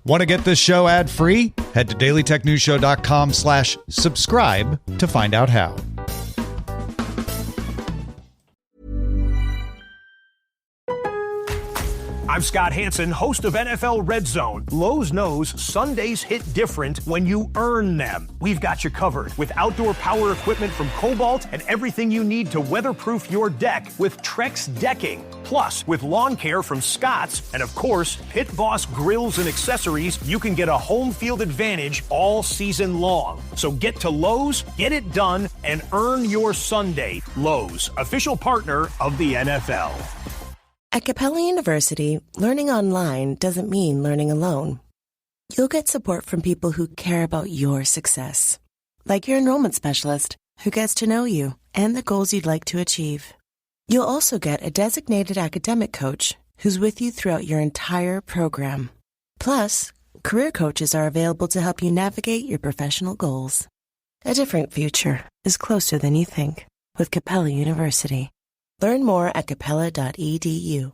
Want to get this show ad-free? Head to dailytechnewsshow.com/subscribe to find out how. I'm Scott Hansen, host of NFL Red Zone. Lowe's knows Sundays hit different when you earn them. We've got you covered with outdoor power equipment from Cobalt and everything you need to weatherproof your deck with Trex decking. Plus, with lawn care from Scott's and, of course, Pit Boss grills and accessories, you can get a home field advantage all season long. So get to Lowe's, get it done, and earn your Sunday. Lowe's, official partner of the NFL. At Capella University, learning online doesn't mean learning alone. You'll get support from people who care about your success, like your enrollment specialist who gets to know you and the goals you'd like to achieve. You'll also get a designated academic coach who's with you throughout your entire program. Plus, career coaches are available to help you navigate your professional goals. A different future is closer than you think with Capella University. Learn more at capella.edu.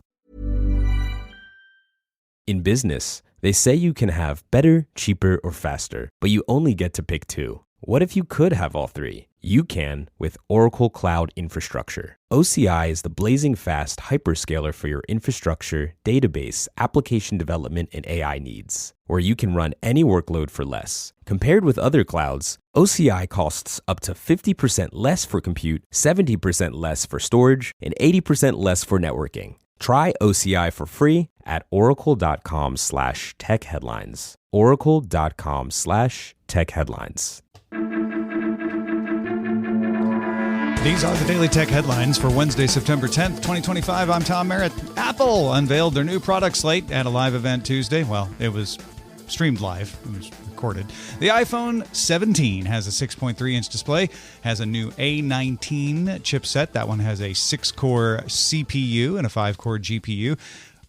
In business, they say you can have better, cheaper, or faster, but you only get to pick two. What if you could have all three? You can with Oracle Cloud Infrastructure. OCI is the blazing fast hyperscaler for your infrastructure, database, application development, and AI needs, where you can run any workload for less. Compared with other clouds, OCI costs up to 50% less for compute, 70% less for storage, and 80% less for networking. Try OCI for free at oracle.com/techheadlines. oracle.com/techheadlines. These are the Daily Tech Headlines for Wednesday, September 10th, 2025. I'm Tom Merritt. Apple unveiled their new product slate at a live event Tuesday. Well, it was streamed live. It was recorded. The iPhone 17 has a 6.3-inch display, has a new A19 chipset. That one has a 6-core CPU and a 5-core GPU.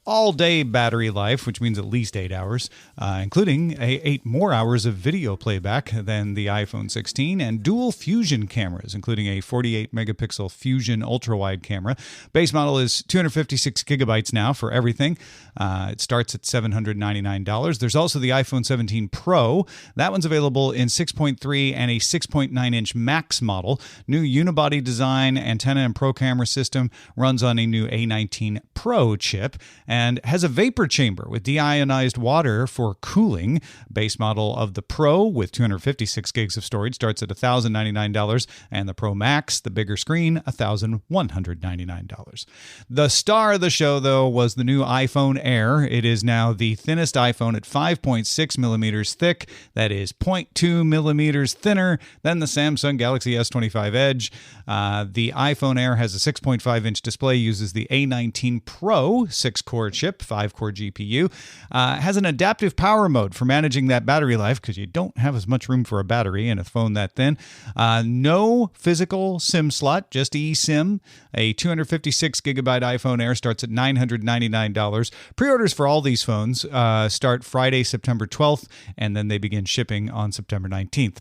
All-day battery life, which means at least 8 hours, including 8 more hours of video playback than the iPhone 16, and dual fusion cameras, including a 48-megapixel Fusion ultra-wide camera. Base model is 256 gigabytes now for everything. It starts at $799. There's also the iPhone 17 Pro. That one's available in 6.3 and a 6.9-inch Max model. New unibody design, antenna and pro camera system, runs on a new A19 Pro chip, and has a vapor chamber with deionized water for cooling. Base model of the Pro with 256 gigs of storage starts at $1,099, and the Pro Max, the bigger screen, $1,199. The star of the show, though, was the new iPhone Air. It is now the thinnest iPhone at 5.6 millimeters thick. That is 0.2 millimeters thinner than the Samsung Galaxy S25 Edge. The iPhone Air has a 6.5-inch display, uses the A19 Pro 6-core chip, 5-core GPU, has an adaptive power mode for managing that battery life because you don't have as much room for a battery in a phone that thin. No physical SIM slot, just eSIM. A 256 gigabyte iPhone Air starts at $999. Pre-orders for all these phones start Friday, September 12th, and then they begin shipping on September 19th.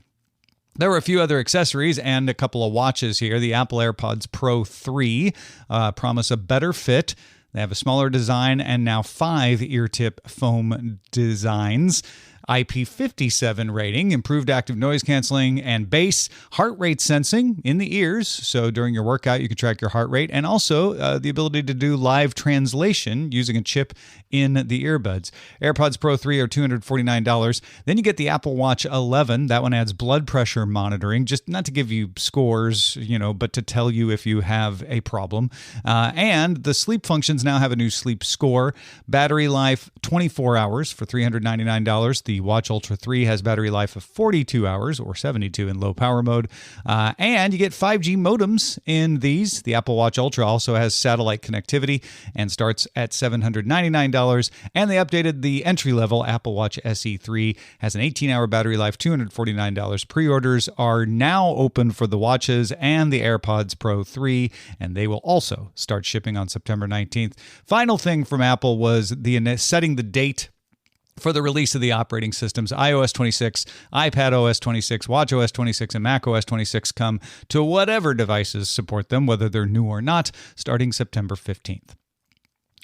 There were a few other accessories and a couple of watches here. The Apple AirPods Pro 3 promise a better fit. They have a smaller design and now 5 ear tip foam designs. IP57 rating, improved active noise canceling and bass, heart rate sensing in the ears. So during your workout, you can track your heart rate, and also the ability to do live translation using a chip in the earbuds. AirPods Pro 3 are $249. Then you get the Apple Watch 11. That one adds blood pressure monitoring, just not to give you scores, but to tell you if you have a problem. And the sleep functions now have a new sleep score. Battery life, 24 hours for $399. The Watch Ultra 3 has battery life of 42 hours or 72 in low power mode. And you get 5G modems in these. The Apple Watch Ultra also has satellite connectivity and starts at $799. And they updated the entry-level Apple Watch SE 3, has an 18-hour battery life, $249. Pre-orders are now open for the watches and the AirPods Pro 3, and they will also start shipping on September 19th. Final thing from Apple was the setting the date for the release of the operating systems. iOS 26, iPadOS 26, watchOS 26, and macOS 26 come to whatever devices support them, whether they're new or not, starting September 15th.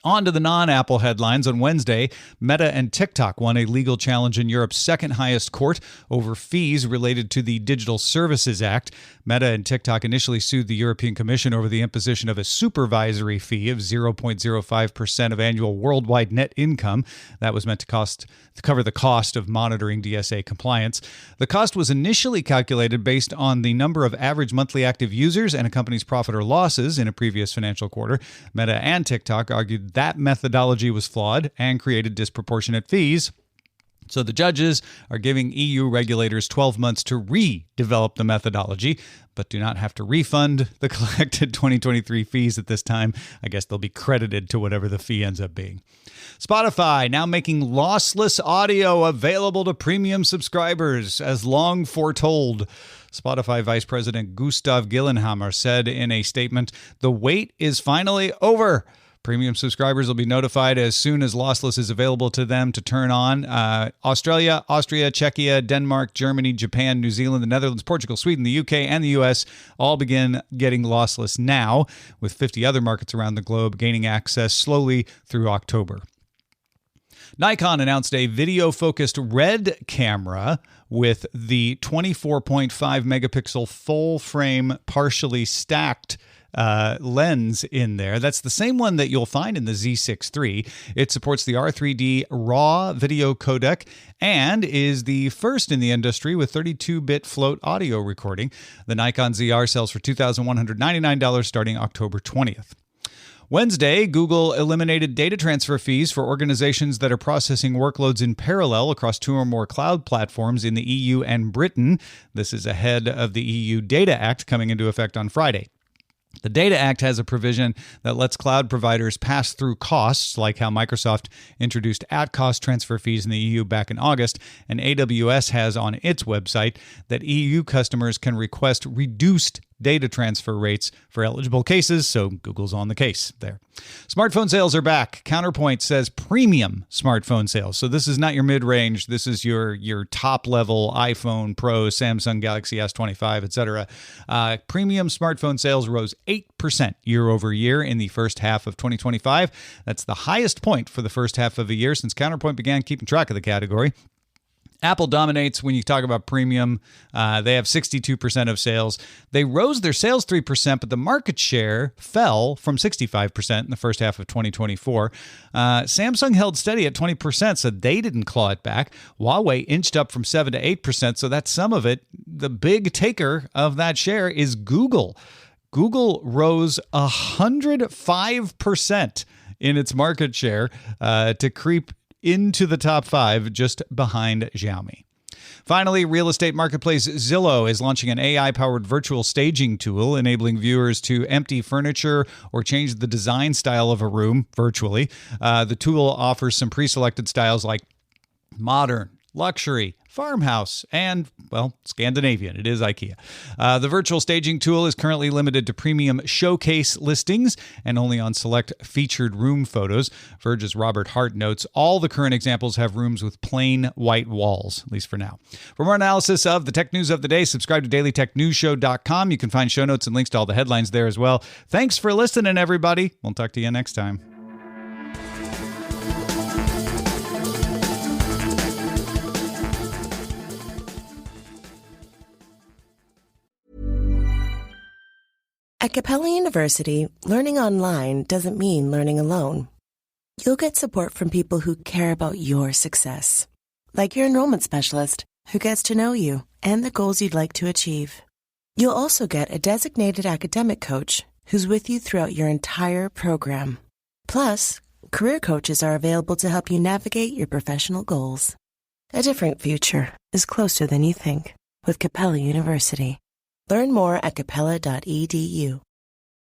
On to the non-Apple headlines. On Wednesday, Meta and TikTok won a legal challenge in Europe's second highest court over fees related to the Digital Services Act. Meta and TikTok initially sued the European Commission over the imposition of a supervisory fee of 0.05% of annual worldwide net income. That was meant to cover the cost of monitoring DSA compliance. The cost was initially calculated based on the number of average monthly active users and a company's profit or losses in a previous financial quarter. Meta and TikTok argued that methodology was flawed and created disproportionate fees. So the judges are giving EU regulators 12 months to redevelop the methodology, but do not have to refund the collected 2023 fees at this time. I guess they'll be credited to whatever the fee ends up being. Spotify now making lossless audio available to premium subscribers, as long foretold. Spotify Vice President Gustav Gillenhammer said in a statement, "The wait is finally over. Premium subscribers will be notified as soon as lossless is available to them to turn on. Australia, Austria, Czechia, Denmark, Germany, Japan, New Zealand, the Netherlands, Portugal, Sweden, the UK, and the US all begin getting lossless now, with 50 other markets around the globe gaining access slowly through October." Nikon announced a video-focused RED camera with the 24.5 megapixel full-frame partially stacked lens in there. That's the same one that you'll find in the Z6 III. It supports the R3D RAW video codec and is the first in the industry with 32-bit float audio recording. The Nikon ZR sells for $2,199 starting October 20th. Wednesday, Google eliminated data transfer fees for organizations that are processing workloads in parallel across 2 or more cloud platforms in the EU and Britain. This is ahead of the EU Data Act coming into effect on Friday. The Data Act has a provision that lets cloud providers pass through costs, like how Microsoft introduced at-cost transfer fees in the EU back in August, and AWS has on its website that EU customers can request reduced data transfer rates for eligible cases, so Google's on the case there. Smartphone sales are back. Counterpoint says premium smartphone sales. So this is not your mid-range. This is your top-level iPhone Pro, Samsung Galaxy S25, etc. Premium smartphone sales rose 8% year over year in the first half of 2025. That's the highest point for the first half of the year since Counterpoint began keeping track of the category. Apple dominates when you talk about premium. They have 62% of sales. They rose their sales 3%, but the market share fell from 65% in the first half of 2024. Samsung held steady at 20%, so they didn't claw it back. Huawei inched up from 7 to 8%, so that's some of it. The big taker of that share is Google. Google rose 105% in its market share to creep into the top 5, just behind Xiaomi. Finally, real estate marketplace Zillow is launching an AI-powered virtual staging tool, enabling viewers to empty furniture or change the design style of a room virtually. The tool offers some pre-selected styles like modern, luxury, farmhouse, and, well, Scandinavian. It is IKEA. The virtual staging tool is currently limited to premium showcase listings and only on select featured room photos. Verge's Robert Hart notes all the current examples have rooms with plain white walls, at least for now. For more analysis of the tech news of the day, subscribe to dailytechnewsshow.com. You can find show notes and links to all the headlines there as well. Thanks for listening, everybody. We'll talk to you next time. At Capella University, learning online doesn't mean learning alone. You'll get support from people who care about your success, like your enrollment specialist who gets to know you and the goals you'd like to achieve. You'll also get a designated academic coach who's with you throughout your entire program. Plus, career coaches are available to help you navigate your professional goals. A different future is closer than you think with Capella University. Learn more at capella.edu.